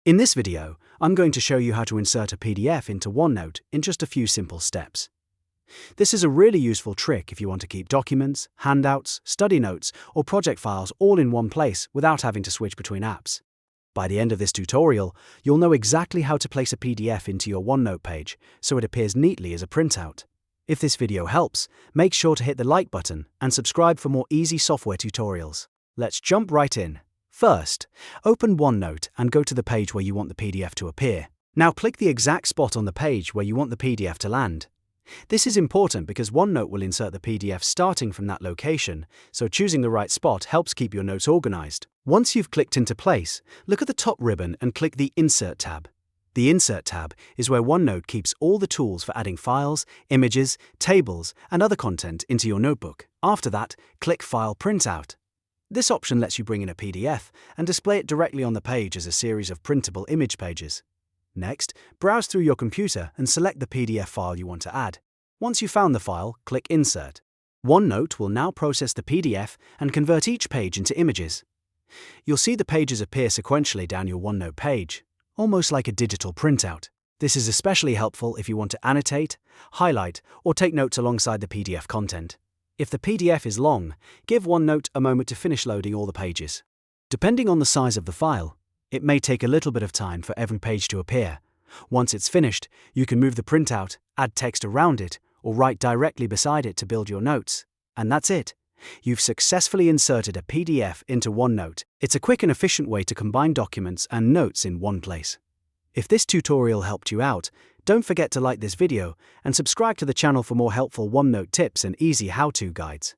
In this video, I'm going to show you how to insert a PDF into OneNote in just a few simple steps. This is a really useful trick if you want to keep documents, handouts, study notes, or project files all in one place without having to switch between apps. By the end of this tutorial, you'll know exactly how to place a PDF into your OneNote page so it appears neatly as a printout. If this video helps, make sure to hit the like button and subscribe for more easy software tutorials. Let's jump right in. First, open OneNote and go to the page where you want the PDF to appear. Now click the exact spot on the page where you want the PDF to land. This is important because OneNote will insert the PDF starting from that location, so choosing the right spot helps keep your notes organized. Once you've clicked into place, look at the top ribbon and click the Insert tab. The Insert tab is where OneNote keeps all the tools for adding files, images, tables, and other content into your notebook. After that, click File Printout. This option lets you bring in a PDF and display it directly on the page as a series of printable image pages. Next, browse through your computer and select the PDF file you want to add. Once you've found the file, click Insert. OneNote will now process the PDF and convert each page into images. You'll see the pages appear sequentially down your OneNote page, almost like a digital printout. This is especially helpful if you want to annotate, highlight, or take notes alongside the PDF content. If the PDF is long, give OneNote a moment to finish loading all the pages. Depending on the size of the file, it may take a little bit of time for every page to appear. Once it's finished, you can move the printout, add text around it, or write directly beside it to build your notes. And that's it. You've successfully inserted a PDF into OneNote. It's a quick and efficient way to combine documents and notes in one place. If this tutorial helped you out, don't forget to like this video and subscribe to the channel for more helpful OneNote tips and easy how-to guides.